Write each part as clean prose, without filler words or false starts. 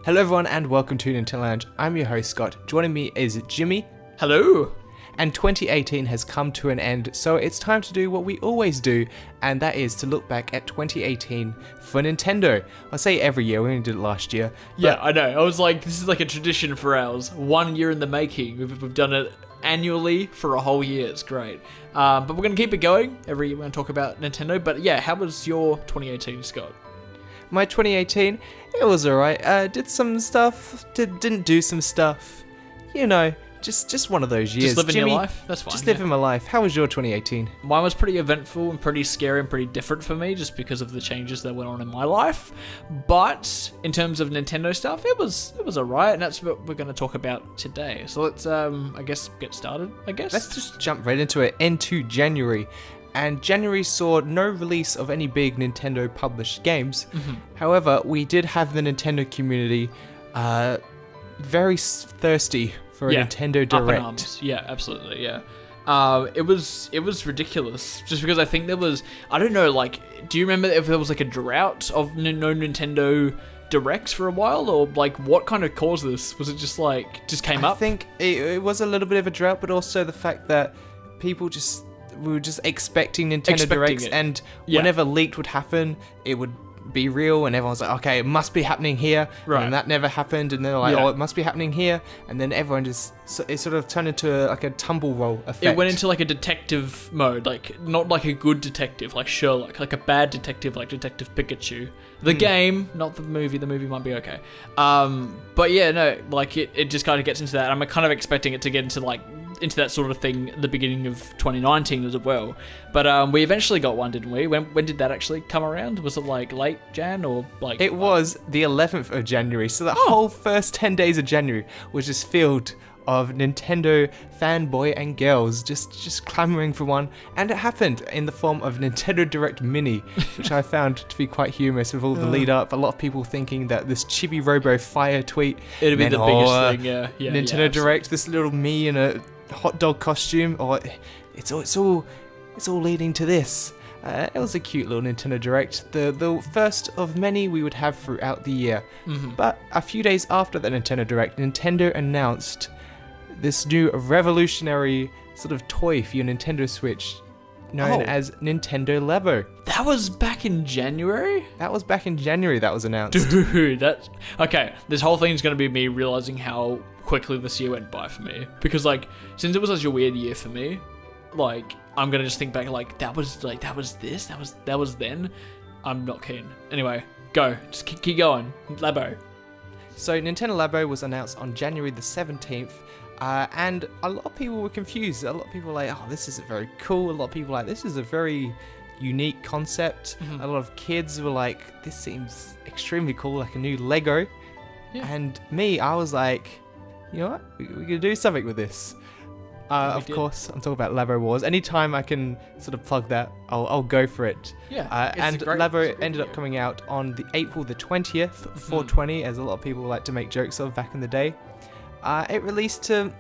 Hello everyone and welcome to Nintendo Lounge. I'm your host Scott. Joining me is Jimmy. Hello. And 2018 has come to an end, so it's time to do what we always do, and that is to look back at 2018 for Nintendo. I say every year, we only did it last year. Yeah, I know. I was like, this is like a tradition for ours. 1 year in the making. We've done it annually for a whole year. It's great. But we're going to keep it going. Every year we're going to talk about Nintendo. But yeah, how was your 2018, Scott? My 2018, it was alright. Did some stuff, didn't do some stuff. You know, just one of those years. Just living Jimmy, your life? That's fine. Just living my life. How was your 2018? Mine was pretty eventful and pretty scary and pretty different for me just because of the changes that went on in my life. But in terms of Nintendo stuff, it was alright, and that's what we're going to talk about today. So let's, I guess, get started, I guess. Let's just jump right into it, into January. And January saw no release of any big Nintendo published games. Mm-hmm. However, we did have the Nintendo community very thirsty for a Nintendo Up in Direct. arms. Yeah, absolutely, yeah. It was ridiculous, just because I think there was, I don't know, like, do you remember if there was like a drought of no Nintendo Directs for a while, or like what kind of caused this? Was it just like, just came up? I think it was a little bit of a drought, but also the fact that people we were just expecting Nintendo Directs, and whenever leaked would happen, it would be real, and everyone's like, okay, it must be happening here, right. And that never happened, and they're like, oh, it must be happening here, and then everyone just, it sort of turned into like a tumble roll effect. It went into like a detective mode, like not like a good detective like Sherlock, like a bad detective like Detective Pikachu. The game, not the movie. The movie might be okay. But yeah, no, like it just kind of gets into that. I'm kind of expecting it to get into that sort of thing at the beginning of 2019 as well. But we eventually got one, didn't we? When did that actually come around? Was it like late Jan or like... It was the 11th of January, so the whole first 10 days of January was just filled of Nintendo fanboy and girls just clamoring for one, and it happened in the form of Nintendo Direct Mini, which I found to be quite humorous with all the lead up. A lot of people thinking that this Chibi Robo Fire tweet it'd be the biggest thing, yeah. Nintendo Direct, this little me in a hot dog costume, or it's all leading to this. It was a cute little Nintendo Direct, the first of many we would have throughout the year. Mm-hmm. But a few days after the Nintendo Direct, Nintendo announced this new revolutionary sort of toy for your Nintendo Switch known as Nintendo Labo. That was back in January? That was back in January that was announced. Dude, that's... Okay, this whole thing's going to be me realizing how quickly this year went by for me. Because, like, since it was such a weird year for me, like, I'm going to just think back, like, that was then. I'm not keen. Anyway, go. Just keep going. Labo. So, Nintendo Labo was announced on January the 17th. And a lot of people were confused. A lot of people were like, oh, this isn't very cool. A lot of people were like, this is a very unique concept. Mm-hmm. A lot of kids were like, this seems extremely cool, like a new Lego. Yeah. And me, I was like, you know what? We're going to do something with this. Of course, I'm talking about Labo Wars. Anytime I can sort of plug that, I'll go for it. Yeah. And Labo ended up coming out on the April the 20th, 420, as a lot of people like to make jokes of back in the day. It released to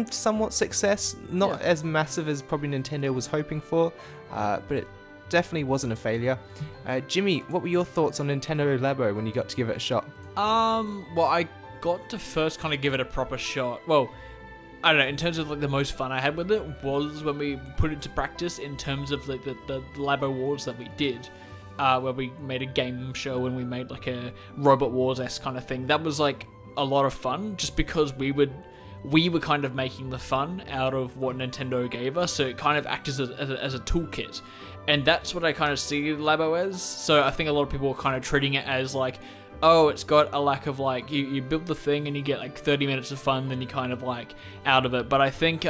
somewhat success, not as massive as probably Nintendo was hoping for, but it definitely wasn't a failure. Jimmy, what were your thoughts on Nintendo Labo when you got to give it a shot? Well, I got to first kind of give it a proper shot. Well, I don't know, in terms of like the most fun I had with it was when we put it to practice in terms of like the Labo Wars that we did. Where we made a game show and we made like a Robot Wars-esque kind of thing. That was like a lot of fun, just because we were kind of making the fun out of what Nintendo gave us, so it kind of acted as a toolkit, and that's what I kind of see Labo as. So I think a lot of people are kind of treating it as like, oh, it's got a lack of like, you build the thing and you get like 30 minutes of fun, then you kind of like out of it. But I think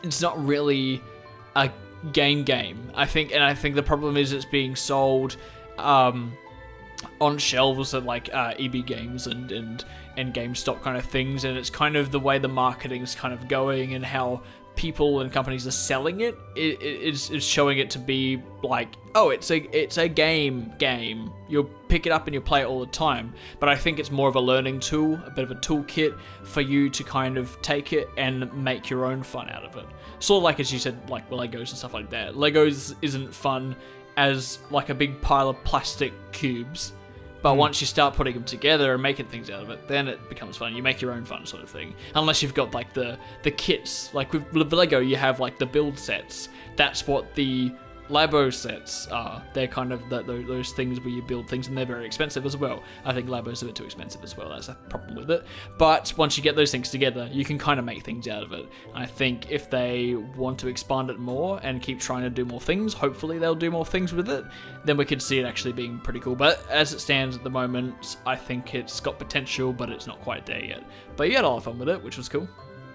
it's not really a game. I think the problem is it's being sold on shelves at like EB Games and GameStop kind of things, and it's kind of the way the marketing's kind of going and how people and companies are selling it. It's showing it to be like, oh, it's a game. You'll pick it up and you'll play it all the time. But I think it's more of a learning tool, a bit of a toolkit for you to kind of take it and make your own fun out of it. Sort of like, as you said, like Legos and stuff like that. Legos isn't fun as like a big pile of plastic cubes, But once you start putting them together and making things out of it, then it becomes fun. You make your own fun sort of thing. Unless you've got like the kits. Like with Lego, you have like the build sets. That's what the Labo sets are. They're kind of those things where you build things, and they're very expensive as well. I think Labo's a bit too expensive as well. That's a problem with it. But once you get those things together, you can kind of make things out of it. I think if they want to expand it more and keep trying to do more things, hopefully they'll do more things with it. Then we could see it actually being pretty cool. But as it stands at the moment, I think it's got potential, but it's not quite there yet. But you had a lot of fun with it, which was cool.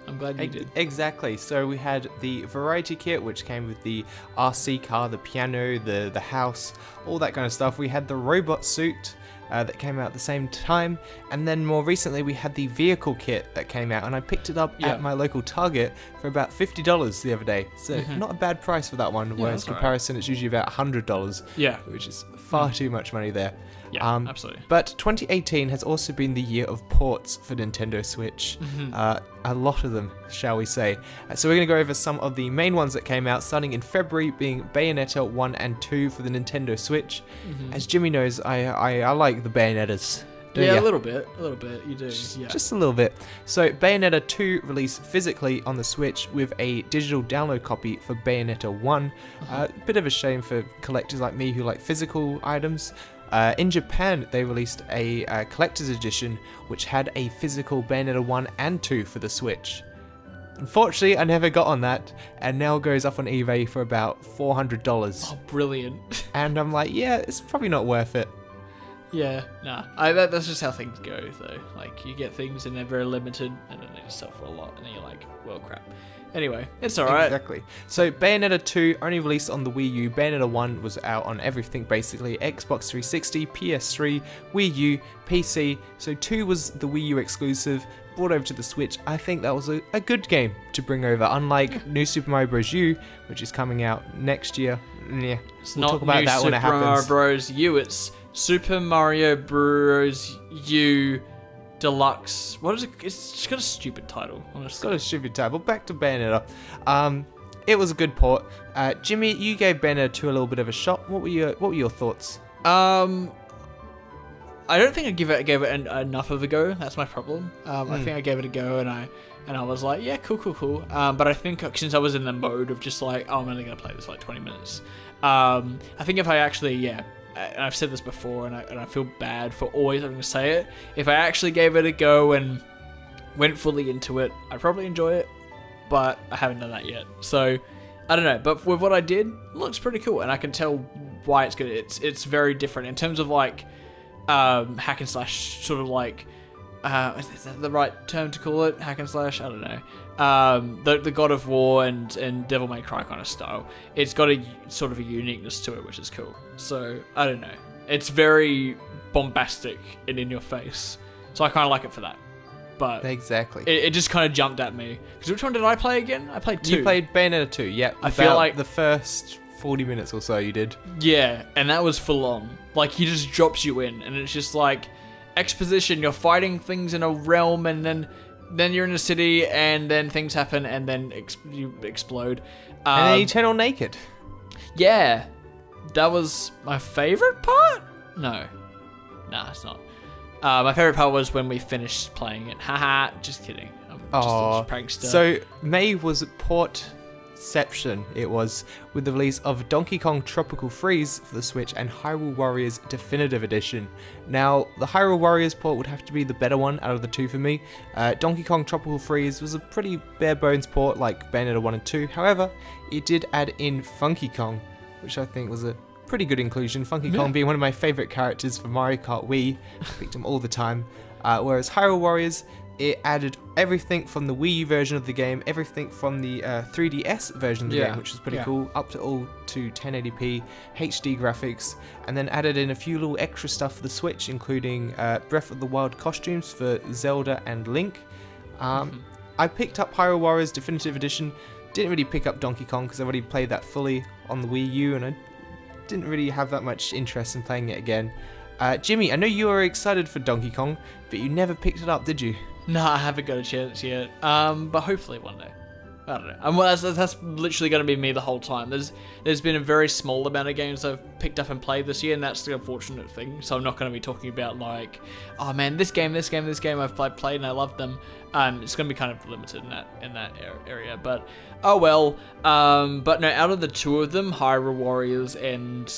I'm glad you did. Exactly. So we had the variety kit, which came with the RC car, the piano, the house, all that kind of stuff. We had the robot suit that came out at the same time. And then more recently, we had the vehicle kit that came out. And I picked it up at my local Target for about $50 the other day. So not a bad price for that one. Whereas in comparison, it's usually about $100. Yeah. Which is far too much money there. Yeah, absolutely. But 2018 has also been the year of ports for Nintendo Switch. A lot of them, shall we say. So we're going to go over some of the main ones that came out, starting in February, being Bayonetta 1 and 2 for the Nintendo Switch. As Jimmy knows, I like the Bayonettas. Yeah, a little bit, you do. Just a little bit. So Bayonetta 2 released physically on the Switch with a digital download copy for Bayonetta 1. A bit of a shame for collectors like me who like physical items. In Japan, they released a collector's edition which had a physical Bayonetta 1 and 2 for the Switch. Unfortunately, I never got on that, and now goes up on eBay for about $400. Oh, brilliant. And I'm like, yeah, it's probably not worth it. Yeah, nah. That's just how things go, though. Like, you get things and they're very limited, and then they just sell for a lot, and then you're like, well, crap. Anyway, it's alright. Exactly. So Bayonetta 2 only released on the Wii U. Bayonetta 1 was out on everything basically. Xbox 360, PS3, Wii U, PC. So 2 was the Wii U exclusive, brought over to the Switch. I think that was a good game to bring over. Unlike New Super Mario Bros. U, which is coming out next year. Yeah, we'll talk about that when it happens. Super Mario Bros. U, it's Super Mario Bros. U Deluxe. What is it? It's just got a stupid title, honestly. It's got a stupid title. Back to Bayonetta. It was a good port. Jimmy, you gave Bayonetta 2 a little bit of a shot. What were your thoughts? I don't think I gave it enough of a go. That's my problem. I think I gave it a go, and I was like, yeah, cool. But I think since I was in the mode of just like, oh, I'm only gonna play this for like 20 minutes. I think if I actually, and I've said this before, and I feel bad for always having to say it. If I actually gave it a go and went fully into it, I'd probably enjoy it, but I haven't done that yet. So, I don't know. But with what I did, it looks pretty cool, and I can tell why it's good. It's very different in terms of like hack and slash, sort of like. Is that the right term to call it? Hack and slash? I don't know. The God of War and Devil May Cry kind of style. It's got a sort of a uniqueness to it, which is cool. So, I don't know. It's very bombastic and in your face. So I kind of like it for that. But exactly. It just kind of jumped at me. Because which one did I play again? I played 2. You played Bayonetta 2, yep. I feel like the first 40 minutes or so you did. Yeah, and that was full on. Like, he just drops you in, and it's just like exposition. You're fighting things in a realm, and then you're in a city, and then things happen, and then you explode. And then you turn all naked. Yeah, that was my favorite part. No, nah, it's not. My favorite part was when we finished playing it. Haha, just kidding. I'm just a prankster. So May was portception. It was with the release of Donkey Kong Tropical Freeze for the Switch and Hyrule Warriors Definitive Edition. Now, the Hyrule Warriors port would have to be the better one out of the two for me. Donkey Kong Tropical Freeze was a pretty bare bones port like Bayonetta 1 and 2. However, it did add in Funky Kong, which I think was a pretty good inclusion. Funky Kong being one of my favorite characters for Mario Kart Wii. I picked him all the time. Whereas Hyrule Warriors, it added everything from the Wii U version of the game, everything from the 3DS version of the game, which was pretty cool, up to all to 1080p HD graphics, and then added in a few little extra stuff for the Switch, including Breath of the Wild costumes for Zelda and Link. I picked up Hyrule Warriors Definitive Edition. Didn't really pick up Donkey Kong because I already played that fully on the Wii U, and I didn't really have that much interest in playing it again. Jimmy, I know you were excited for Donkey Kong, but you never picked it up, did you? No, I haven't got a chance yet. But hopefully one day. I don't know. Well, that's literally going to be me the whole time. There's been a very small amount of games I've picked up and played this year, and that's the unfortunate thing. So I'm not going to be talking about like, oh man, this game I've played and I love them. It's going to be kind of limited in that area. But oh well. But no, out of the two of them, Hyrule Warriors and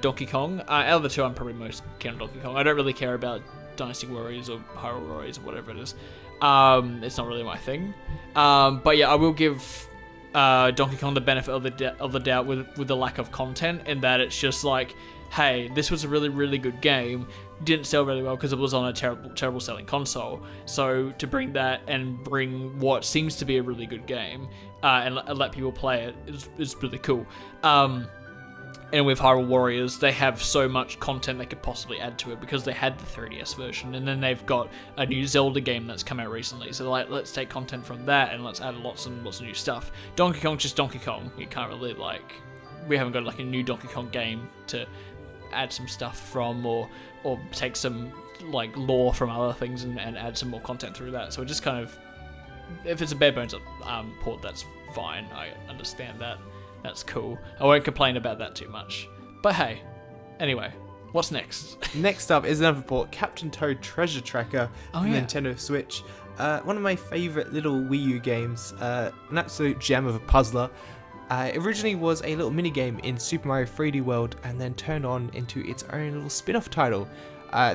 Donkey Kong. Out of the two, I'm probably most keen on Donkey Kong. I don't really care about Dynasty Warriors or Hyrule Warriors or whatever it is. It's not really my thing. But yeah, I will give Donkey Kong the benefit of the doubt with the lack of content, in that it's just like, hey, this was a really, really good game. Didn't sell really well because it was on a terrible selling console. So to bring that and bring what seems to be a really good game and let people play it is really cool. And with Hyrule Warriors, they have so much content they could possibly add to it because they had the 3DS version, and then they've got a new Zelda game that's come out recently. So like, let's take content from that and let's add lots and lots of new stuff. Donkey Kong's just Donkey Kong. You can't really we haven't got like a new Donkey Kong game to add some stuff from, or take some like lore from other things and add some more content through that. So it just kind of, if it's a bare bones port, that's fine. I understand that. That's cool. I won't complain about that too much. But hey, anyway, what's next? Next up is another port, Captain Toad Treasure Tracker for Nintendo Switch. One of my favourite little Wii U games, an absolute gem of a puzzler. It originally was a little mini game in Super Mario 3D World and then turned on into its own little spin-off title.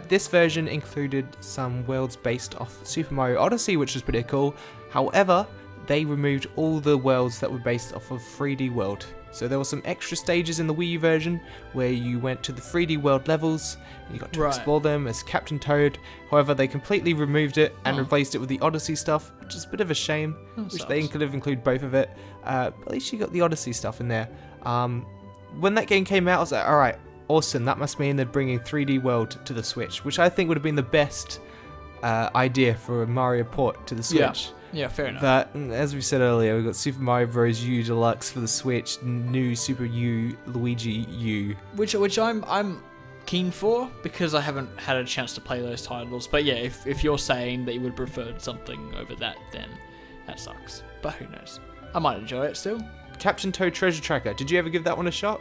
This version included some worlds based off Super Mario Odyssey, which was pretty cool. However, they removed all the worlds that were based off of 3D World. So there were some extra stages in the Wii U version where you went to the 3D World levels and you got to explore them as Captain Toad. However, they completely removed it and replaced it with the Odyssey stuff, which is a bit of a shame. Wish they could have included both of it. But at least you got the Odyssey stuff in there. When that game came out, I was like, alright, awesome. That must mean they're bringing 3D World to the Switch, which I think would have been the best idea for a Mario port to the Switch. Yeah, fair enough. But as we said earlier, we've got Super Mario Bros. U Deluxe for the Switch, new Super U Luigi U, which I'm keen for because I haven't had a chance to play those titles. But yeah, if you're saying that you would have preferred something over that, then that sucks. But who knows? I might enjoy it still. Captain Toad Treasure Tracker. Did you ever give that one a shot?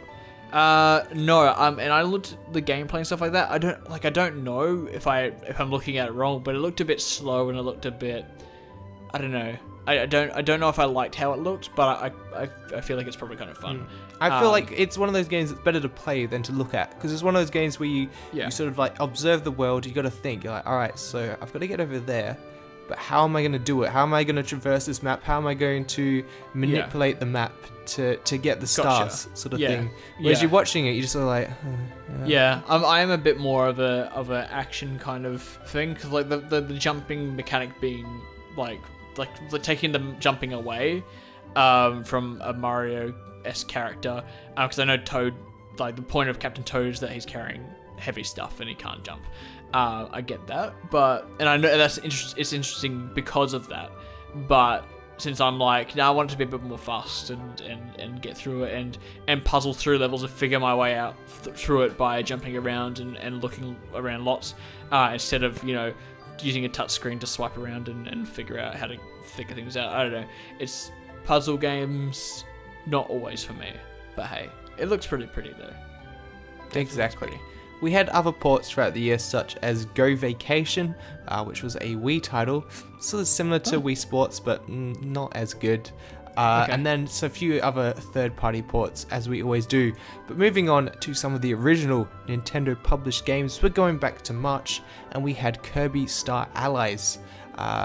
No. And I looked at the gameplay and stuff like that. I don't know if I'm looking at it wrong, but it looked a bit slow and it looked a bit, I don't know. I don't know if I liked how it looked, but I feel like it's probably kind of fun. I feel like it's one of those games that's better to play than to look at, because it's one of those games where you sort of like observe the world. You got to think. You're like, all right, so I've got to get over there, but how am I going to do it? How am I going to traverse this map? How am I going to manipulate the map to get the stars, sort of thing? Whereas you're watching it, you're just sort of like, I am a bit more of a action kind of thing, because like the jumping mechanic being like taking the jumping away from a Mario-esque character, because I know Toad, like the point of Captain Toad is that he's carrying heavy stuff and he can't jump. I get that, and I know it's interesting because of that, but since I'm like, now I want it to be a bit more fast and get through it and puzzle through levels and figure my way out through it by jumping around and looking around lots, instead of, using a touchscreen to swipe around and figure out how to figure things out. I don't know. It's puzzle games, not always for me. But hey, it looks pretty though. Exactly. We had other ports throughout the year, such as Go Vacation, which was a Wii title, sort of similar to Wii Sports, but not as good. And then a few other third-party ports, as we always do. But moving on to some of the original Nintendo-published games, we're going back to March, and we had Kirby Star Allies.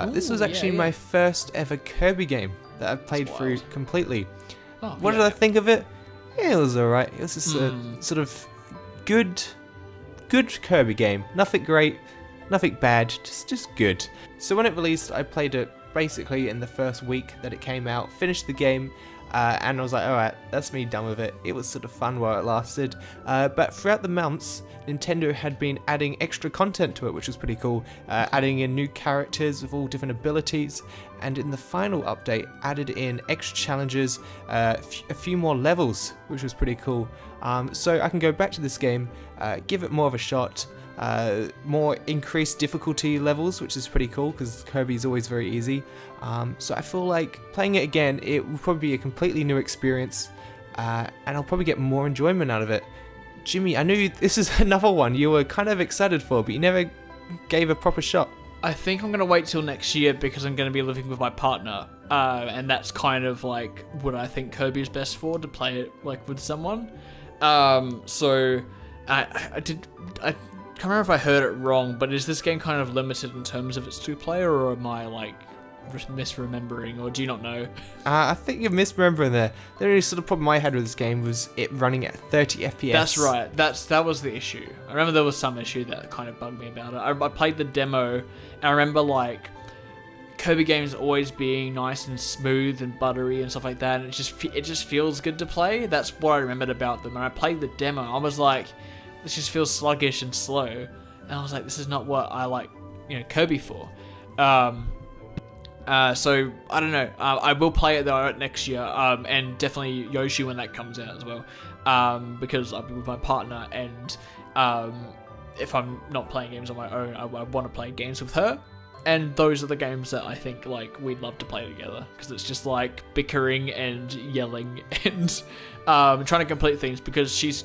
This was actually my first ever Kirby game that I've played through completely. What did I think of it? It was alright. It was just a sort of good Kirby game. Nothing great, nothing bad, just good. So when it released, I played it basically in the first week that it came out, finished the game, and I was like, alright, that's me done with it. It was sort of fun while it lasted, but throughout the months, Nintendo had been adding extra content to it, which was pretty cool, adding in new characters with all different abilities, and in the final update added in extra challenges, a few more levels, which was pretty cool. So I can go back to this game, give it more of a shot, more increased difficulty levels, which is pretty cool because Kirby's always very easy. So I feel like playing it again, it will probably be a completely new experience, and I'll probably get more enjoyment out of it. Jimmy, I knew this is another one you were kind of excited for, but you never gave a proper shot. I think I'm going to wait till next year because I'm going to be living with my partner. And that's kind of like what I think Kirby is best for, to play it like with someone. So I can't remember if I heard it wrong, but is this game kind of limited in terms of its 2-player, or am I like misremembering, or do you not know? I think you're misremembering there. The only sort of problem I had with this game was it running at 30 FPS. That's right. That was the issue. I remember there was some issue that kind of bugged me about it. I played the demo, and I remember like Kirby games always being nice and smooth and buttery and stuff like that, and it just feels good to play. That's what I remembered about them. And I played the demo, I was like, this just feels sluggish and slow, and I was like, this is not what I like, Kirby for. So I don't know. I will play it though next year, and definitely Yoshi when that comes out as well, because I'll be with my partner, and if I'm not playing games on my own, I want to play games with her, and those are the games that I think like we'd love to play together, because it's just like bickering and yelling and trying to complete things, because she's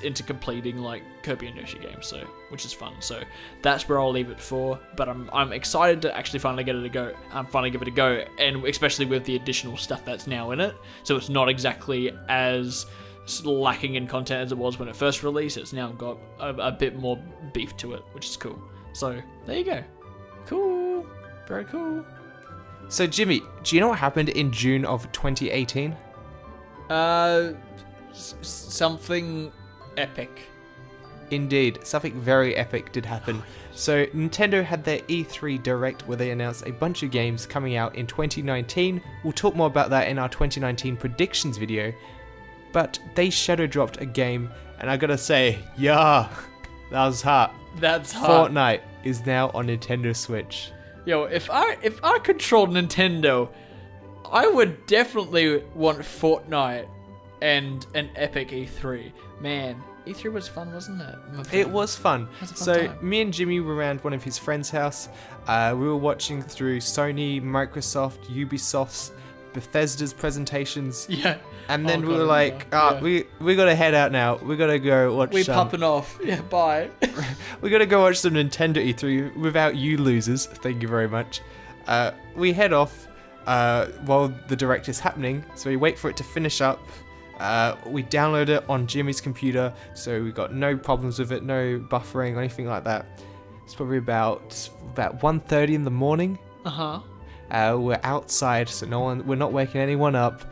into completing like Kirby and Yoshi games, so which is fun. So that's where I'll leave it for. But I'm excited to actually finally give it a go. And especially with the additional stuff that's now in it. So it's not exactly as lacking in content as it was when it first released. It's now got a bit more beef to it, which is cool. So there you go. Cool. Very cool. So Jimmy, do you know what happened in June of 2018? Something epic. Indeed, something very epic did happen. So Nintendo had their E3 Direct where they announced a bunch of games coming out in 2019. We'll talk more about that in our 2019 predictions video. But they shadow dropped a game, and I gotta say, yeah, that was hot. That's hot. Fortnite is now on Nintendo Switch. Yo, if I controlled Nintendo, I would definitely want Fortnite and an epic E3. Man, E3 was fun, wasn't it? It was fun. So me and Jimmy were around one of his friend's house. We were watching through Sony, Microsoft, Ubisoft's, Bethesda's presentations. Yeah. And then we were like, we gotta head out now. We gotta go watch We're popping off. Yeah, bye. We gotta go watch some Nintendo E3 without you losers. Thank you very much. We head off while the Direct is happening. So we wait for it to finish up. We download it on Jimmy's computer, so we got no problems with it, no buffering or anything like that. It's probably about 1:30 in the morning. We're outside, so we're not waking anyone up.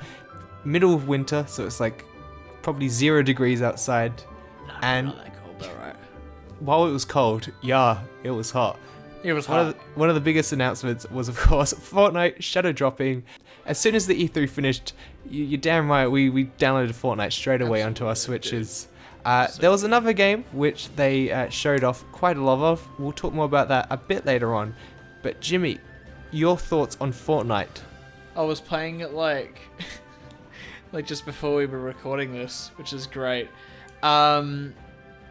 Middle of winter, so it's like probably 0 degrees outside. And not that cold though, right? While it was cold, yeah, it was hot. It was hot. One of the biggest announcements was, of course, Fortnite shadow dropping. As soon as the E3 finished, you're damn right, we downloaded Fortnite straight away onto our Switches. There was another game which they showed off quite a lot of. We'll talk more about that a bit later on. But Jimmy, your thoughts on Fortnite? I was playing it like just before we were recording this, which is great. And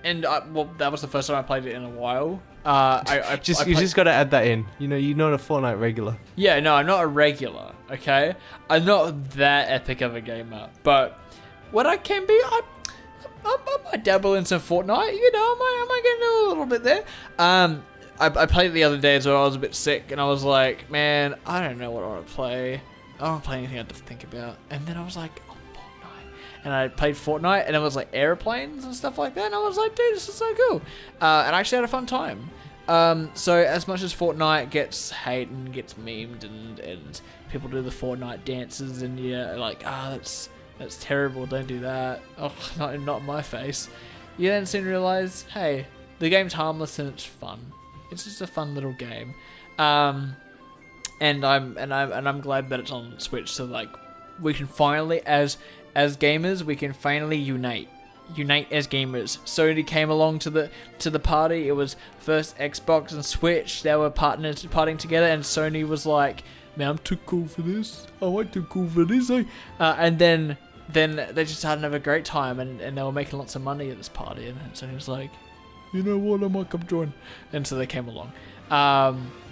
that was the first time I played it in a while. You just got to add that in. You're not a Fortnite regular. Yeah, no, I'm not a regular. Okay, I'm not that epic of a gamer, but what I can be, I might dabble in some Fortnite. I might get into a little bit there. I played it the other day as well. I was a bit sick, and I was like, man, I don't know what I want to play. I don't want to play anything I have to think about. And then I was like, Fortnite. And I played Fortnite, and it was like airplanes and stuff like that. And I was like, dude, this is so cool. And I actually had a fun time. So as much as Fortnite gets hate and gets memed and people do the Fortnite dances and you're like, that's terrible, don't do that. Oh, not in my face. You then soon realize, hey, the game's harmless and it's fun. It's just a fun little game. And I'm glad that it's on Switch, so like we can finally as gamers we can finally unite as gamers. Sony came along to the party. It was first Xbox and Switch. They were partying together, and Sony was like, man, I'm too cool for this. Oh, I'm too cool for this. And then they just had another great time, and they were making lots of money at this party, and so he was like, you know what, I might come join. And so they came along.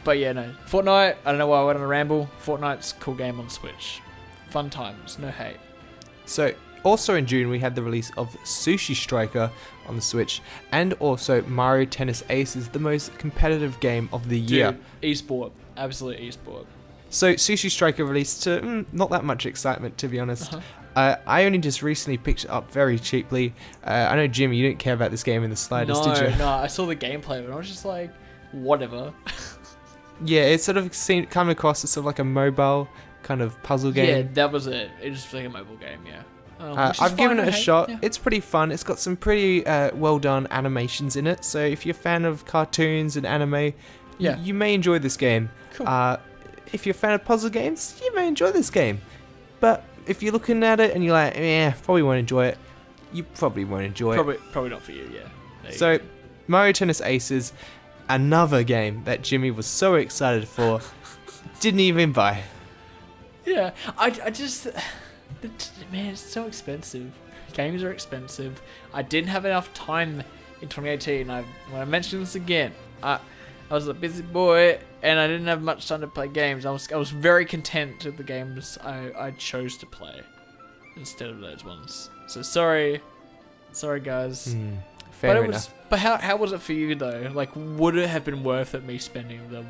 But yeah, no, Fortnite, I don't know why I went on a ramble. Fortnite's a cool game on Switch. Fun times, no hate. So, also in June, we had the release of Sushi Striker on the Switch, and also Mario Tennis Aces, the most competitive game of the year. Dude, esport, absolute esport. So, Sushi Striker released to not that much excitement, to be honest. I only just recently picked it up very cheaply. I know, Jimmy, you didn't care about this game in the slightest, did you? No, I saw the gameplay, but I was just like, whatever. Yeah, it sort of seemed come across as sort of like a mobile kind of puzzle game. Yeah, that was it. It was like a mobile game, yeah. I've given it a shot. Yeah. It's pretty fun. It's got some pretty well done animations in it. So if you're a fan of cartoons and anime, you may enjoy this game. Cool. If you're a fan of puzzle games, you may enjoy this game. But if you're looking at it and you're like, probably won't enjoy it, you probably won't enjoy it. Probably not for you, yeah. So, Mario Tennis Aces, another game that Jimmy was so excited for, didn't even buy. Yeah, I just... Man, it's so expensive. Games are expensive. I didn't have enough time in 2018. When I mention this again, I was a busy boy and I didn't have much time to play games. I was very content with the games I chose to play instead of those ones. So sorry guys. Fair enough. But how was it for you though? Like, would it have been worth it me spending the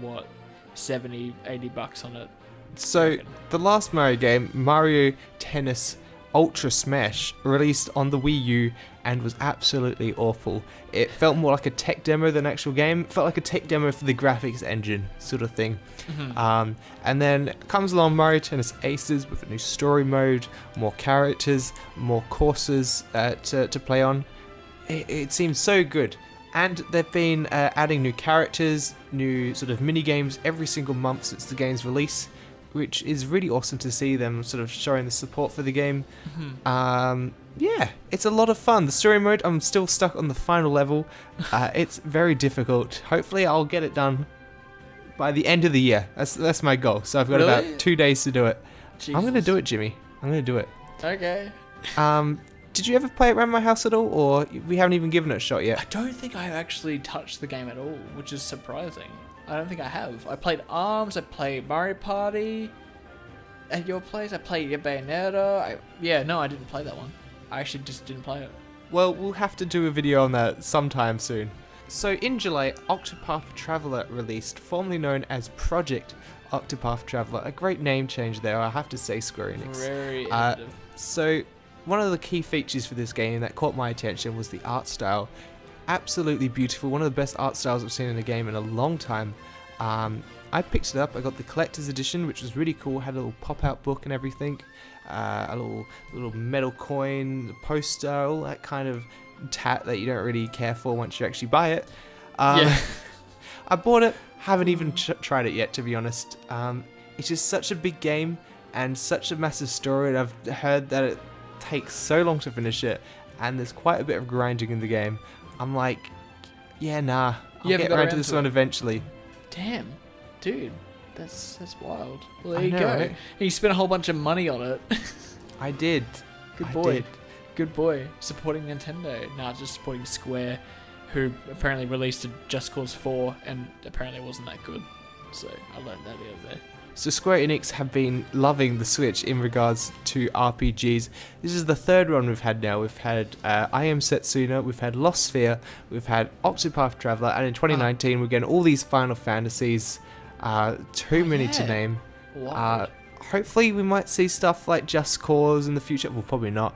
$70-$80 on it? So, the last Mario game, Mario Tennis Ultra Smash, released on the Wii U and was absolutely awful. It felt more like a tech demo than an actual game. It felt like a tech demo for the graphics engine sort of thing. And then comes along Mario Tennis Aces with a new story mode, more characters, more courses to play on. It seems so good. And they've been adding new characters, new sort of mini games every single month since the game's release, which is really awesome to see them sort of showing the support for the game. Yeah, it's a lot of fun. The story mode, I'm still stuck on the final level. It's very difficult. Hopefully I'll get it done by the end of the year. That's my goal. So I've got about 2 days to do it. Jesus. I'm going to do it, Jimmy. I'm going to do it. Okay. Did you ever play it around my house at all, or we haven't even given it a shot yet? I don't think I actually touched the game at all, which is surprising. I don't think I have. I played ARMS, I played Mario Party at your place, I played Bayonetta. I didn't play that one. I actually just didn't play it. Well, we'll have to do a video on that sometime soon. So in July, Octopath Traveler released, formerly known as Project Octopath Traveler. A great name change there, I have to say, Square Enix. Very innovative. So one of the key features for this game that caught my attention was the art style. Absolutely beautiful, one of the best art styles I've seen in a game in a long time. I picked it up, I got the collector's edition, which was really cool, had a little pop-out book and everything, a little metal coin, poster, all that kind of tat that you don't really care for once you actually buy it. I bought it, haven't even tried it yet, to be honest. It's just such a big game and such a massive story, and I've heard that it takes so long to finish it, and there's quite a bit of grinding in the game. I'm like, I'll get around to this one eventually. Damn, dude, that's wild. Well, there you go. Right? You spent a whole bunch of money on it. I did. Good boy. Good boy. Supporting Nintendo. Nah, just supporting Square, who apparently released a Just Cause 4 and apparently wasn't that good. So I learned that the other day. So Square Enix have been loving the Switch in regards to RPGs. This is the third one we've had now. We've had I Am Setsuna, we've had Lost Sphere, we've had Octopath Traveler, and in 2019 we're getting all these Final Fantasies. Too many to name. Hopefully we might see stuff like Just Cause in the future. Well, probably not.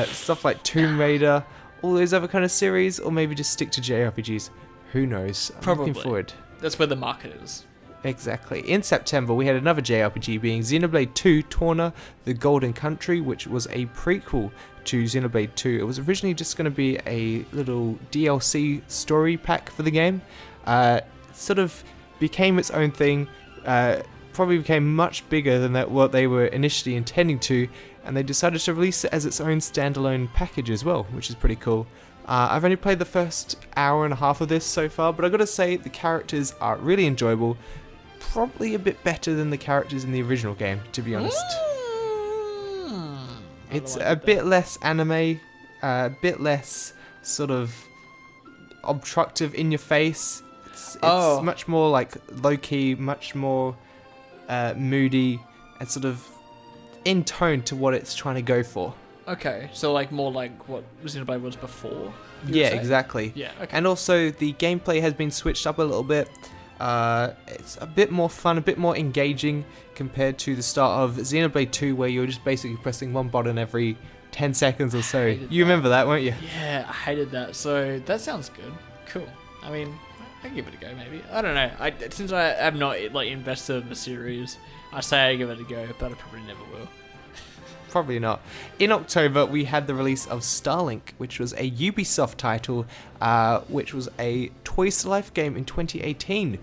Stuff like Tomb Raider, all those other kind of series, or maybe just stick to JRPGs. Who knows? I'm looking forward. That's where the market is. Exactly. In September, we had another JRPG being Xenoblade 2 Torna, The Golden Country, which was a prequel to Xenoblade 2. It was originally just going to be a little DLC story pack for the game. Sort of became its own thing, probably became much bigger than what they were initially intending to, and they decided to release it as its own standalone package as well, which is pretty cool. I've only played the first hour and a half of this so far, but I've got to say the characters are really enjoyable. probably a bit better than the characters in the original game, to be honest. It's a bit less anime, a bit less sort of obstructive in your face. It's much more like low-key, much more moody, and sort of in tone to what it's trying to go for. Okay, so like more like what Xenoblade was before. Yeah, exactly. Yeah, okay. And also the gameplay has been switched up a little bit. It's a bit more fun, a bit more engaging compared to the start of Xenoblade 2, where you're just basically pressing one button every 10 seconds or so. You remember that, won't you? Yeah, I hated that. So that sounds good. Cool. I mean, I give it a go maybe. I don't know. Since I have not like invested in the series, I say I give it a go, but I probably never will. Probably not. In October, we had the release of Starlink, which was a Ubisoft title, which was a Toys to Life game in 2018.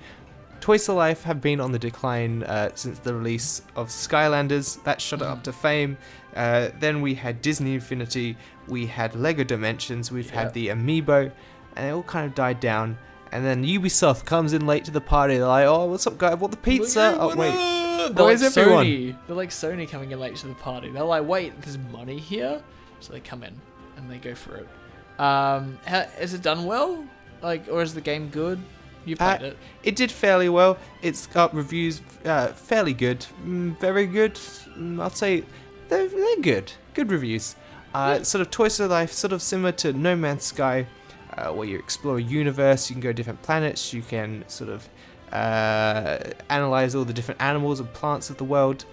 Toys to Life have been on the decline since the release of Skylanders. That shot it up to fame. Then we had Disney Infinity, we had Lego Dimensions, we've had the Amiibo, and it all kind of died down. And then Ubisoft comes in late to the party. They're like, "Oh, what's up, guys? I bought the pizza." Oh, wait. Where's everyone? They're like Sony coming in late to the party. They're like, "Wait, there's money here," so they come in and they go for it. Is it done well? Like, or is the game good? You played it. It did fairly well. It's got reviews fairly good, very good. I'd say they're good. Good reviews. Sort of Toys to Life, sort of similar to No Man's Sky, where you explore a universe. You can go to different planets. You can sort of analyze all the different animals and plants of the world.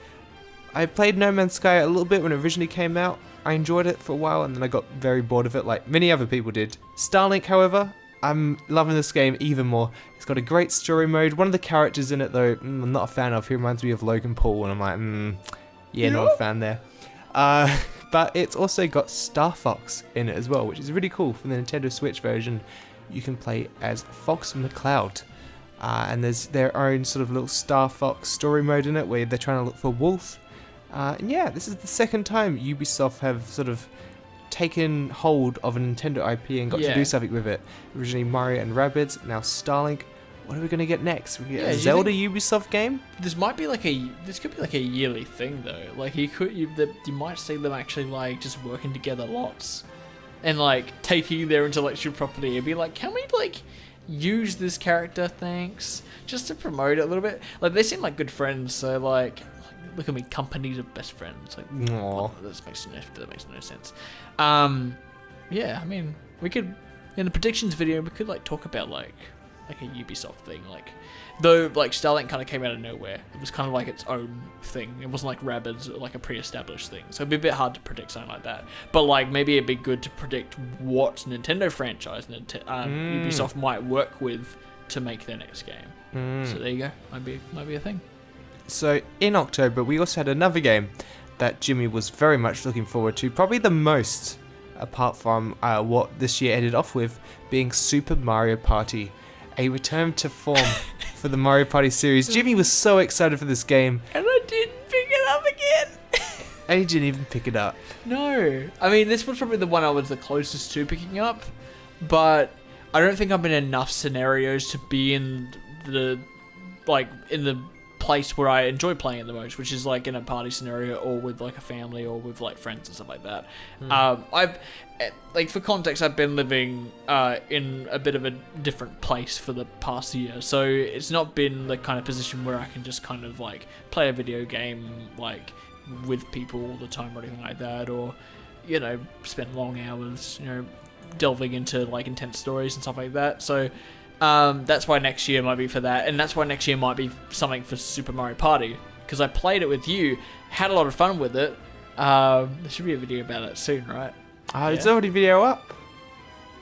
I played No Man's Sky a little bit when it originally came out. I enjoyed it for a while, and then I got very bored of it, like many other people did. Starlink, however, I'm loving this game even more. It's got a great story mode. One of the characters in it, though, I'm not a fan of. He reminds me of Logan Paul, and I'm like, not a fan there. But it's also got Star Fox in it as well, which is really cool. For the Nintendo Switch version, you can play as Fox McCloud. And there's their own sort of little Star Fox story mode in it, where they're trying to look for Wolf. And yeah, this is the second time Ubisoft have sort of taken hold of a Nintendo IP and got to do something with it. Originally Mario and Rabbids, now Starlink. What are we going to get next? We get a Zelda Ubisoft game? This could be like a yearly thing though. Like you might see them actually like just working together lots and like taking their intellectual property and be like, can we like use this character, thanks, just to promote it a little bit. Like they seem like good friends, so like look at me, companies of best friends. Like, well, that makes no sense. Yeah, I mean, we could in the predictions video we could like talk about like a Ubisoft thing, like though like Starlink kind of came out of nowhere. It was kind of like its own thing. It wasn't like Rabbids, like a pre-established thing. So it'd be a bit hard to predict something like that. But like maybe it'd be good to predict what Nintendo franchise Ubisoft might work with to make their next game. So there you go. Might be a thing. So in October we also had another game that Jimmy was very much looking forward to, probably the most, apart from what this year ended off with, being Super Mario Party. A return to form for the Mario Party series. Jimmy was so excited for this game. And I didn't pick it up again. And he didn't even pick it up. No. I mean, this was probably the one I was the closest to picking up. But I don't think I'm in enough scenarios to be in the place where I enjoy playing it the most, which is like in a party scenario or with like a family or with like friends and stuff like that. I've like, for context, I've been living in a bit of a different place for the past year, so it's not been the kind of position where I can just kind of like play a video game like with people all the time or anything like that, or you know, spend long hours, you know, delving into like intense stories and stuff like that. So that's why next year might be for that, and that's why next year might be something for Super Mario Party, because I played it with you, had a lot of fun with it. There should be a video about it soon, right? It's already video up.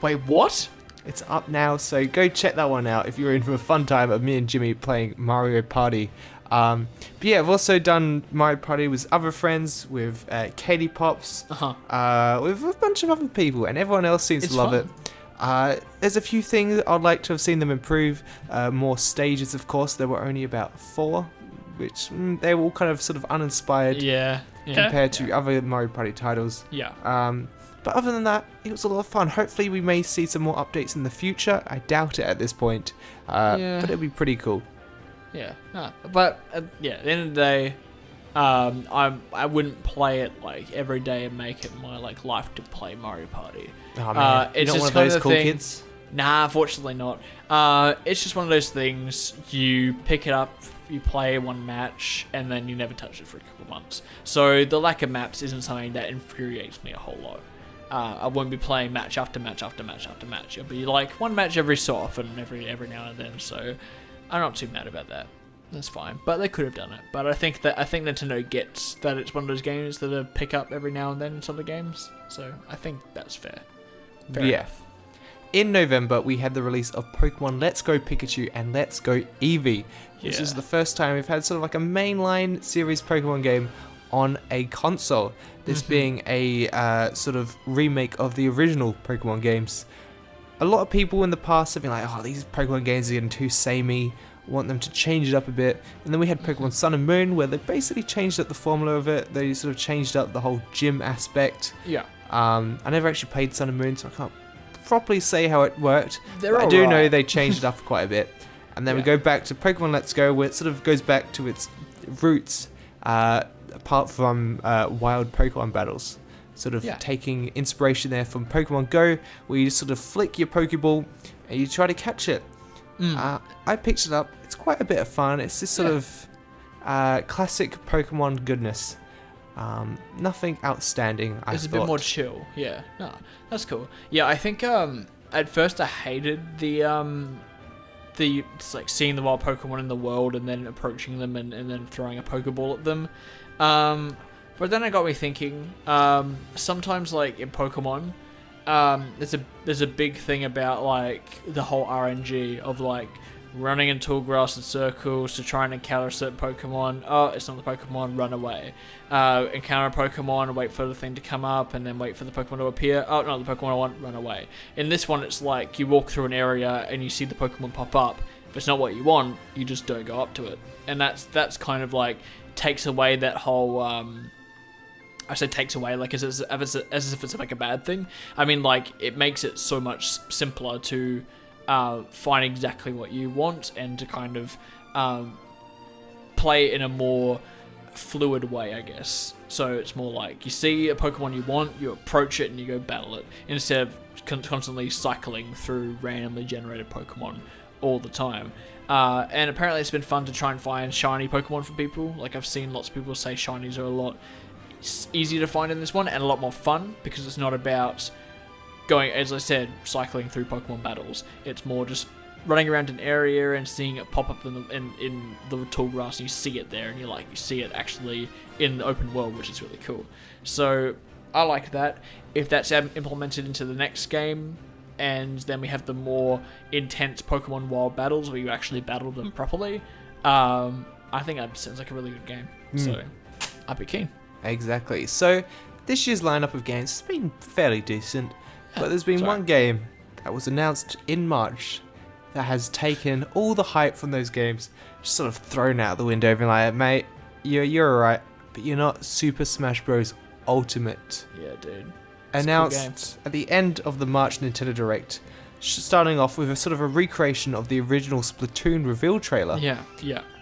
Wait, what? It's up now, so go check that one out if you're in for a fun time of me and Jimmy playing Mario Party. But yeah, I've also done Mario Party with other friends, with Katie Pops, with a bunch of other people, and everyone else seems to love it. There's a few things I'd like to have seen them improve. More stages, of course. There were only about 4, which they were all kind of sort of uninspired compared to other Mario Party titles. But other than that, it was a lot of fun. Hopefully we may see some more updates in the future. I doubt it at this point, but it'll be pretty cool. Yeah, no, but yeah, at the end of the day, I wouldn't play it like every day and make it my like life to play Mario Party. Oh man, It's you're not just one of kind those of the cool thing- kids. Nah, fortunately not. It's just one of those things, you pick it up, you play one match, and then you never touch it for a couple of months. So the lack of maps isn't something that infuriates me a whole lot. I won't be playing match after match after match after match. It'll be like one match every so often, every now and then. So I'm not too mad about that. That's fine. But they could have done it. But I think Nintendo gets that it's one of those games that they pick up every now and then in some of the games. So I think that's fair. Fair Yeah. enough. In November, we had the release of Pokemon Let's Go Pikachu and Let's Go Eevee. This is Yeah. the first time we've had sort of like a mainline series Pokemon game on a console. This being a sort of remake of the original Pokemon games. A lot of people in the past have been like, oh, these Pokemon games are getting too samey. Want them to change it up a bit. And then we had Pokemon Sun and Moon, where they basically changed up the formula of it. They sort of changed up the whole gym aspect. Yeah. I never actually played Sun and Moon, so I can't properly say how it worked. They're But I do know alright. they changed it up quite a bit. And then we Yeah. go back to Pokemon Let's Go, where it sort of goes back to its roots, apart from wild Pokemon battles. Sort of Yeah. taking inspiration there from Pokemon Go, where you just sort of flick your Pokeball and you try to catch it. I picked it up. It's quite a bit of fun. It's this sort of classic Pokemon goodness. Nothing outstanding, I It's a thought. bit more chill. Yeah. No, that's cool. Yeah, I think at first I hated the it's like seeing the wild Pokemon in the world and then approaching them and then throwing a Pokeball at them. But then it got me thinking. Sometimes like in Pokemon, there's a big thing about like the whole RNG of like running in tall grass in circles to try and encounter a certain Pokemon. Oh, it's not the Pokemon, run away. Encounter a Pokemon, wait for the thing to come up, and then wait for the Pokemon to appear. Oh, not the Pokemon I want, run away. In this one, it's like you walk through an area and you see the Pokemon pop up. If it's not what you want, you just don't go up to it. And that's kind of like takes away that whole... I say takes away like as if it's like a bad thing. I mean, like it makes it so much simpler to find exactly what you want and to kind of play in a more fluid way, I guess. So it's more like you see a Pokemon you want, you approach it and you go battle it instead of constantly cycling through randomly generated Pokemon all the time. And apparently it's been fun to try and find shiny Pokemon for people. Like I've seen lots of people say shinies are a lot easier to find in this one and a lot more fun because it's not about going, as I said, cycling through Pokemon battles. It's more just running around an area and seeing it pop up in the tall grass and you see it there and you see it actually in the open world, which is really cool. So I like that. If that's implemented into the next game and then we have the more intense Pokemon wild battles where you actually battle them properly, I think that sounds like a really good game. So I'd be keen. Exactly. So this year's lineup of games has been fairly decent, but there's been Sorry. one game that was announced in March that has taken all the hype from those games, just sort of thrown out the window, being like, mate, you're alright, but you're not Super Smash Bros. Ultimate. Yeah, dude. Announced at the end of the March Nintendo Direct, starting off with a sort of a recreation of the original Splatoon reveal trailer. Yeah.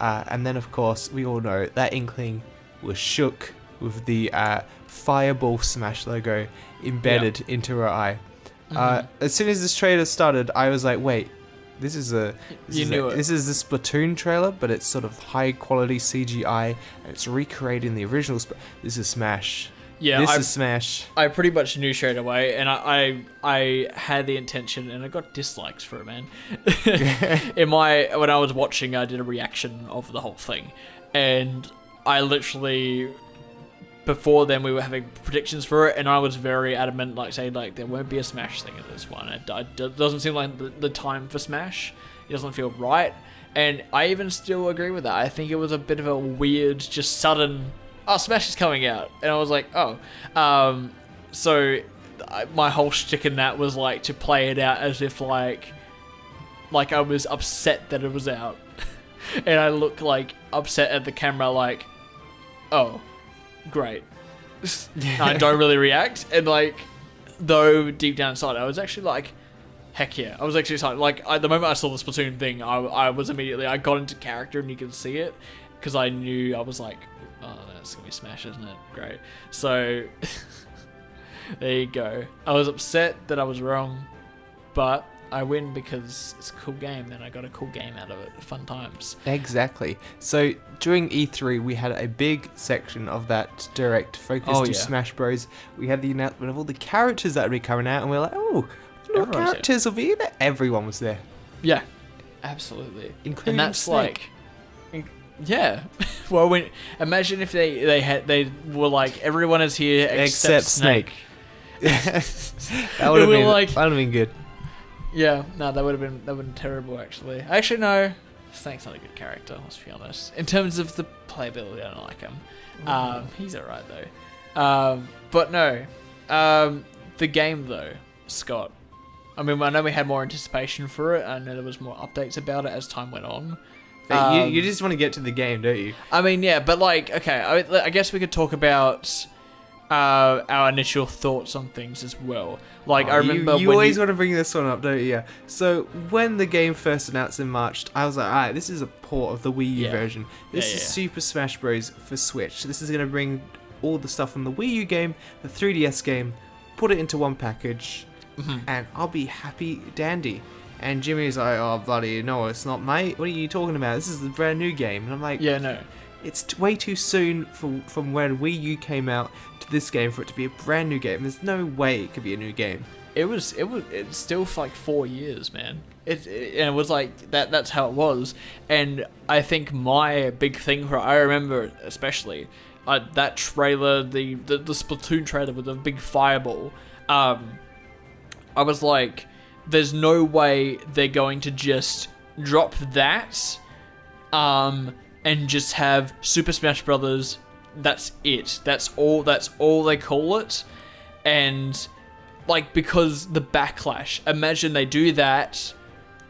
And then, of course, we all know that Inkling was shook with the Fireball Smash logo embedded into her eye. As soon as this trailer started, I was like, wait, this is the Splatoon trailer, but it's sort of high quality CGI, and it's recreating the original. This is Smash. Yeah, This is Smash. I pretty much knew straight away, and I had the intention, and I got dislikes for it, man. When I was watching, I did a reaction of the whole thing, and I literally, before then, we were having predictions for it, and I was very adamant, like saying like there won't be a Smash thing in this one. It doesn't seem like the time for Smash. It doesn't feel right, and I even still agree with that. I think it was a bit of a weird, just sudden. Oh, Smash is coming out. And I was like, oh. So my whole shtick in that was like to play it out as if like I was upset that it was out. And I look like upset at the camera like, oh, great. I don't really react. And like, though deep down inside I was actually like, Heck yeah. I was actually excited. Like, the moment I saw the Splatoon thing, I was immediately, I got into character and you could see it. Because I knew, I was like, oh, that's going to be Smash, isn't it? Great. So, there you go. I was upset that I was wrong, but I win because it's a cool game and I got a cool game out of it. Fun times. Exactly. So during E3, we had a big section of that direct focused to Smash Bros. We had the announcement of all the characters that would be coming out, and we were like, oh, what characters will be there? Everyone was there. Yeah, absolutely. Including and that's Snake. Yeah. Well, imagine if they were like, everyone is here except Snake. That would have been good. Yeah, no, that would have been terrible actually. Actually, no, Snake's not a good character. Let's be honest. In terms of the playability, I don't like him. He's alright though. But no, the game though, Scott. I mean, I know we had more anticipation for it. I know there was more updates about it as time went on. You just want to get to the game, don't you? I mean, yeah, but like, okay, I guess we could talk about our initial thoughts on things as well. Like, I remember you always want to bring this one up, don't you? Yeah. So when the game first announced in March, I was like, alright, this is a port of the Wii U version. This is Super Smash Bros. For Switch. This is going to bring all the stuff from the Wii U game, the 3DS game, put it into one package, and I'll be happy dandy. And Jimmy's like, oh, bloody, no, it's not, mate. What are you talking about? This is a brand new game. And I'm like, yeah, no. It's way too soon from when Wii U came out to this game for it to be a brand new game. There's no way it could be a new game. It's still for like 4 years, man. It was like that's how it was. And I think my big thing I remember especially that trailer, the Splatoon trailer with the big fireball. I was like, there's no way they're going to just drop that and just have Super Smash Brothers. That's it. That's all they call it. And like, because the backlash, imagine they do that,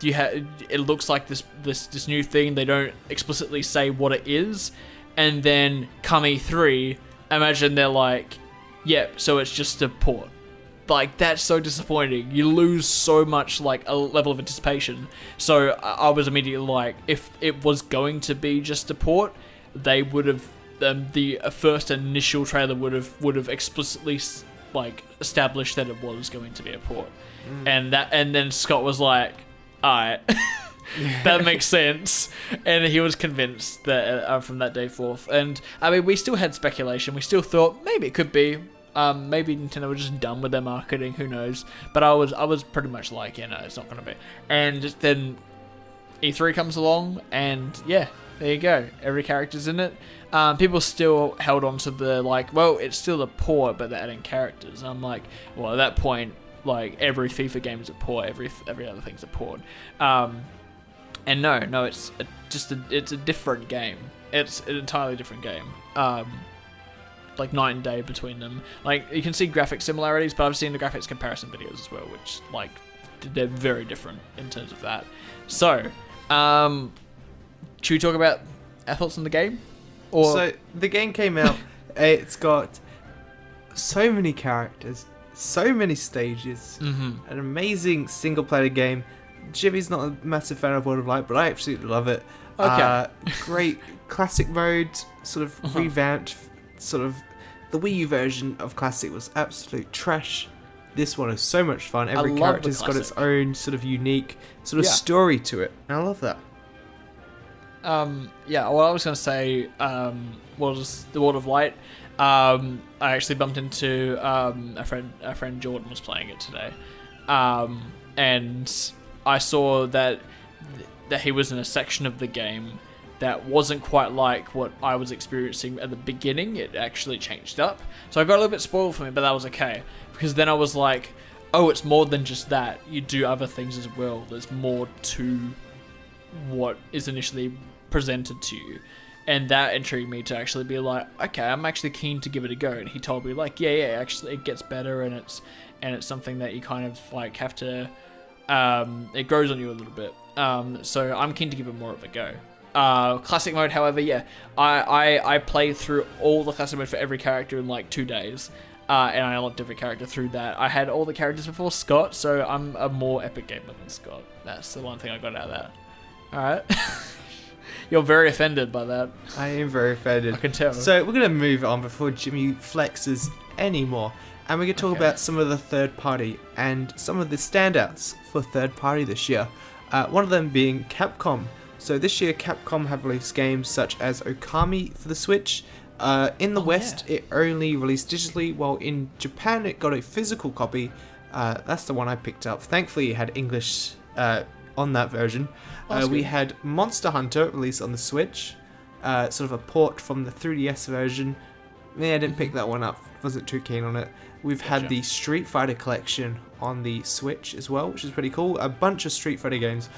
it looks like this new thing, they don't explicitly say what it is, and then come E3, imagine they're like, yep, so it's just a port. Like, that's so disappointing. You lose so much, like, a level of anticipation. So I was immediately like, if it was going to be just a port, they would have, the first initial trailer would have explicitly, like, established that it was going to be a port. And then Scott was like, alright, that makes sense. And he was convinced that from that day forth. And, I mean, we still had speculation. We still thought, maybe it could be. Maybe Nintendo were just done with their marketing, who knows. But I was pretty much like, yeah, no, it's not going to be. And then E3 comes along, and yeah, there you go. Every character's in it. People still held on to the, like, well, it's still a port, but they're adding characters. And I'm like, well, at that point, like, every FIFA game is a port, every other thing's a port. And no, it's a different game. It's an entirely different game. Like night and day between them. Like, you can see graphic similarities, but I've seen the graphics comparison videos as well, which, like, they're very different in terms of that. So, should we talk about our thoughts on the game? So the game came out. It's got so many characters, so many stages, an amazing single-player game. Jimmy's not a massive fan of World of Light, but I absolutely love it. Okay. Great classic mode, sort of revamped. Sort of the Wii U version of Classic was absolute trash. This one is so much fun. Every character's got its own sort of unique sort of story to it. And I love that. Yeah, what I was going to say was the World of Light. I actually bumped into a friend Jordan was playing it today. And I saw that he was in a section of the game that wasn't quite like what I was experiencing at the beginning. It actually changed up. So I got a little bit spoiled for me, but that was okay. Because then I was like, oh, it's more than just that. You do other things as well. There's more to what is initially presented to you. And that intrigued me to actually be like, okay, I'm actually keen to give it a go. And he told me, like, yeah, actually it gets better, and it's something that you kind of like have to, it grows on you a little bit. So I'm keen to give it more of a go. Classic mode, however, yeah, I played through all the classic mode for every character in like 2 days. and I unlocked every character through that. I had all the characters before Scott, so I'm a more epic gamer than Scott. That's the one thing I got out of that. Alright. You're very offended by that. I am very offended. I can tell. So we're going to move on before Jimmy flexes anymore. And we're going to talk about some of the third party and some of the standouts for third party this year. One of them being Capcom. So this year Capcom have released games such as Okami for the Switch. In the West, it only released digitally, while in Japan it got a physical copy. That's the one I picked up. Thankfully it had English on that version. We had Monster Hunter released on the Switch, sort of a port from the 3DS version. Yeah, I didn't pick that one up, wasn't too keen on it. We've had the Street Fighter collection on the Switch as well, which is pretty cool. A bunch of Street Fighter games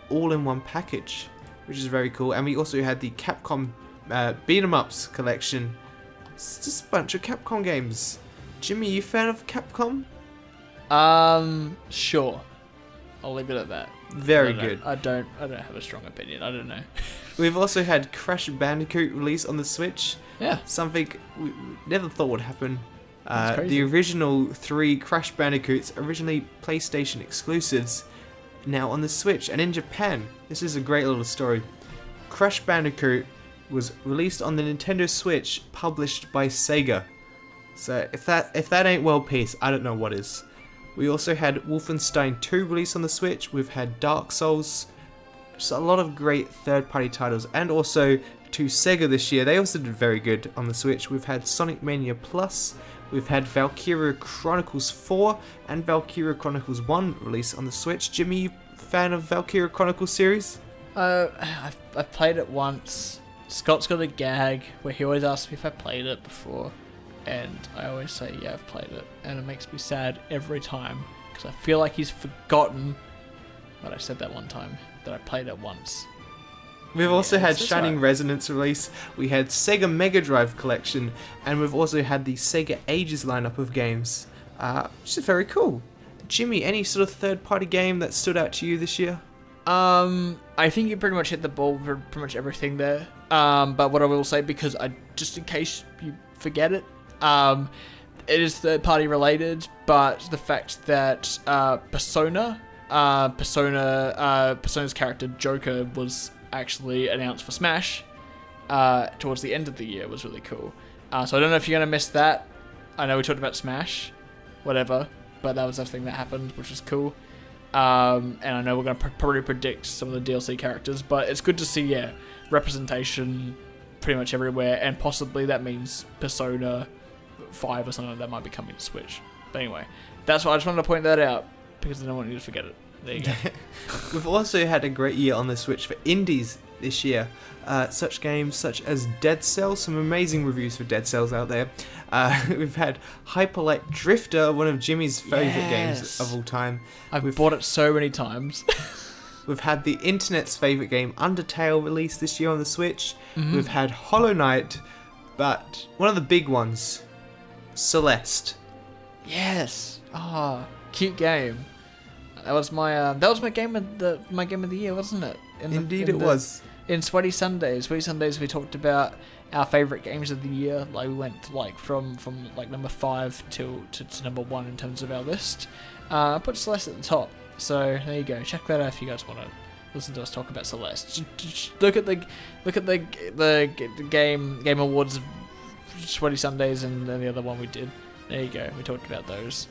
all in one package, which is very cool. And we also had the Capcom Beat 'em Ups collection. It's just a bunch of Capcom games. Jimmy, you a fan of Capcom? Sure. I'll leave it at that. Very good. I don't have a strong opinion. I don't know. We've also had Crash Bandicoot released on the Switch. Yeah. Something we never thought would happen. That's crazy. The original 3 Crash Bandicoots, originally PlayStation exclusives, now on the Switch. And in Japan, this is a great little story. Crash Bandicoot was released on the Nintendo Switch, published by Sega. So if that ain't world peace, I don't know what is. We also had Wolfenstein 2 released on the Switch. We've had Dark Souls. Just a lot of great third-party titles. And also to Sega this year, they also did very good on the Switch. We've had Sonic Mania Plus. We've had Valkyria Chronicles 4 and Valkyria Chronicles 1 released on the Switch. Jimmy, you fan of Valkyria Chronicles series? I've played it once. Scott's got a gag where he always asks me if I played it before. And I always say, yeah, I've played it. And it makes me sad every time. Because I feel like he's forgotten. But I said that one time. That I played it once. We've also had Shining Resonance release. We had Sega Mega Drive collection. And we've also had the Sega Ages lineup of games. Which is very cool. Jimmy, any sort of third-party game that stood out to you this year? I think you pretty much hit the ball for pretty much everything there. But what I will say, because just in case you forget it, it is third party related, but the fact that Persona's character Joker was actually announced for Smash towards the end of the year was really cool. So I don't know if you're gonna miss that. I know we talked about Smash, whatever, but that was the thing that happened, which was cool. And I know we're gonna probably predict some of the DLC characters, but it's good to see representation pretty much everywhere, and possibly that means Persona 5 or something like that might be coming to Switch. But anyway, that's why I just wanted to point that out, because I don't want you to forget it. There you go. We've also had a great year on the Switch for indies this year. Such games such as Dead Cells, some amazing reviews for Dead Cells out there. We've had Hyper Light Drifter, one of Jimmy's favourite games of all time. We've bought it so many times. We've had the internet's favourite game, Undertale, released this year on the Switch. Mm-hmm. We've had Hollow Knight, but one of the big ones, Celeste. Yes. Cute game. That was my game of the year, wasn't it? Indeed, it was. In Sweaty Sundays, we talked about our favourite games of the year. Like we went from like number 5 to number 1 in terms of our list. Put Celeste at the top. So there you go. Check that out if you guys want to listen to us talk about Celeste. Look at the game awards, Sweaty Sundays, and the other one we did. There you go. We talked about those.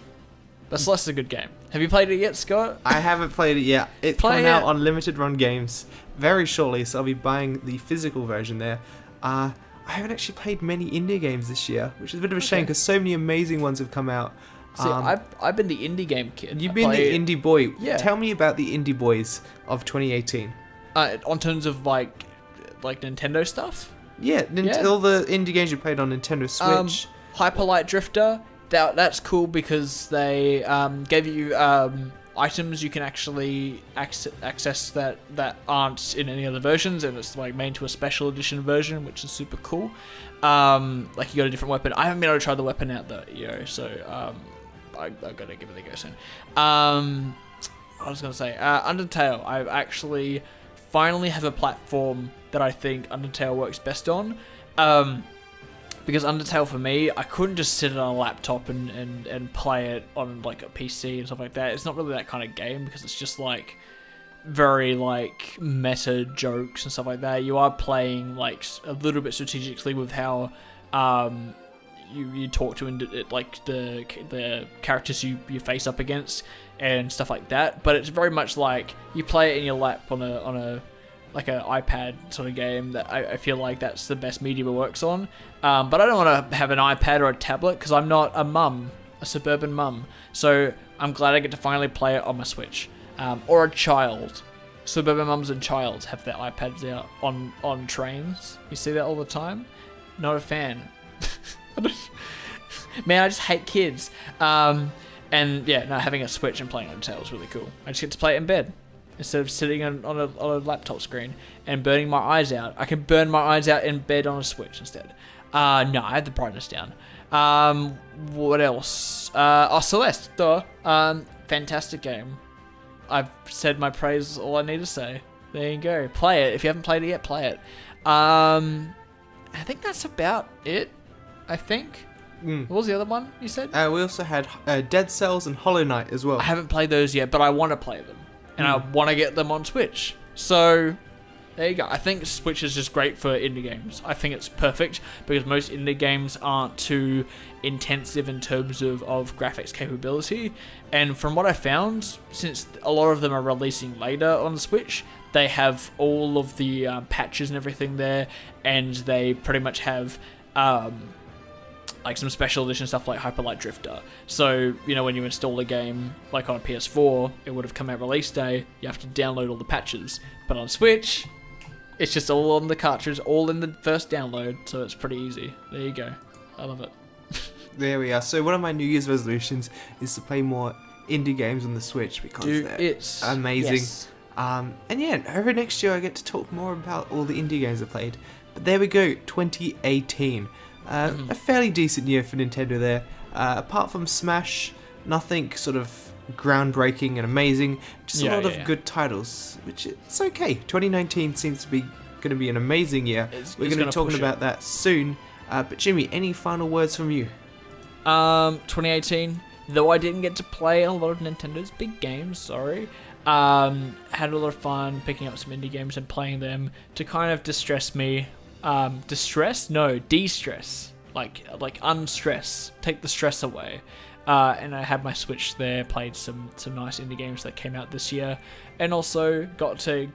But Celeste's a good game. Have you played it yet, Scott? I haven't played it yet. It's coming out on Limited Run Games very shortly, so I'll be buying the physical version there. I haven't actually played many indie games this year, which is a bit of a shame because so many amazing ones have come out. See, I've been the indie game kid. You've been the indie boy. Yeah. Tell me about the indie boys of 2018. On terms of like Nintendo stuff? Yeah, all the indie games you played on Nintendo Switch. Hyper Light Drifter. That's cool because they gave you items you can actually access that aren't in any other versions, and it's like made to a special edition version, which is super cool. Like you got a different weapon. I haven't been able to try the weapon out though, so I've got to give it a go soon. I was gonna say Undertale. I actually finally have a platform that I think Undertale works best on. Because Undertale for me, I couldn't just sit on a laptop and play it on like a PC and stuff like that. It's not really that kind of game because it's just like very like meta jokes and stuff like that. You are playing like a little bit strategically with how you talk to like the characters you face up against and stuff like that. But it's very much like you play it in your lap on a like an iPad sort of game that I feel like that's the best medium it works on. But I don't want to have an iPad or a tablet because I'm not a suburban mum. So I'm glad I get to finally play it on my Switch. Or a child. Suburban mums and childs have their iPads out on trains. You see that all the time? Not a fan. Man, I just hate kids. And yeah, no, having a Switch and playing Undertale is really cool. I just get to play it in bed instead of sitting on a laptop screen and burning my eyes out. I can burn my eyes out in bed on a Switch instead. No, I had the brightness down. What else? Celeste, though. Fantastic game. I've said my praise, all I need to say. There you go. Play it. If you haven't played it yet, play it. I think that's about it. I think. What was the other one you said? We also had Dead Cells and Hollow Knight as well. I haven't played those yet, but I want to play them. And I want to get them on Switch. So, there you go. I think Switch is just great for indie games. I think it's perfect because most indie games aren't too intensive in terms of graphics capability. And from what I found, since a lot of them are releasing later on the Switch, they have all of the patches and everything there. And they pretty much have like some special edition stuff like Hyper Light Drifter. So, you know, when you install a game, like on a PS4, it would have come out release day, you have to download all the patches. But on Switch, it's just all on the cartridge, all in the first download, so it's pretty easy. There you go. I love it. There we are. So one of my New Year's resolutions is to play more indie games on the Switch because it's amazing. Yes. And yeah, over next year I get to talk more about all the indie games I played. But there we go, 2018. A fairly decent year for Nintendo there. Apart from Smash, nothing sort of groundbreaking and amazing. Just a lot of good titles, which it's okay. 2019 seems to be going to be an amazing year. We're going to be talking about that soon. But Jimmy, any final words from you? 2018, though I didn't get to play a lot of Nintendo's big games, sorry. Had a lot of fun picking up some indie games and playing them to kind of distress me. De-stress, like unstress, take the stress away. And I had my Switch there, played some nice indie games that came out this year, and also got to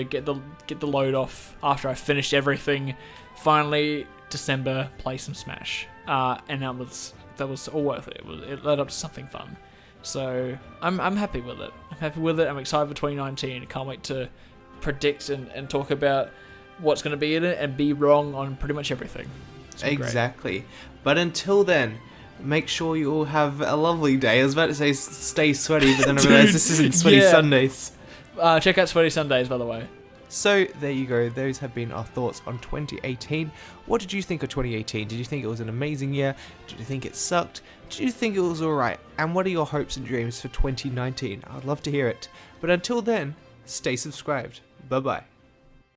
get the load off after I finished everything. Finally, December, play some Smash, and that was all worth it. It led up to something fun, so I'm happy with it. I'm excited for 2019. I can't wait to predict and talk about what's going to be in it and be wrong on pretty much everything. Exactly. Great. But until then, make sure you all have a lovely day. I was about to say stay sweaty, but then I realised this isn't Sweaty Sundays. Check out Sweaty Sundays, by the way. So there you go. Those have been our thoughts on 2018. What did you think of 2018? Did you think it was an amazing year? Did you think it sucked? Did you think it was alright? And what are your hopes and dreams for 2019? I'd love to hear it. But until then, stay subscribed. Bye-bye.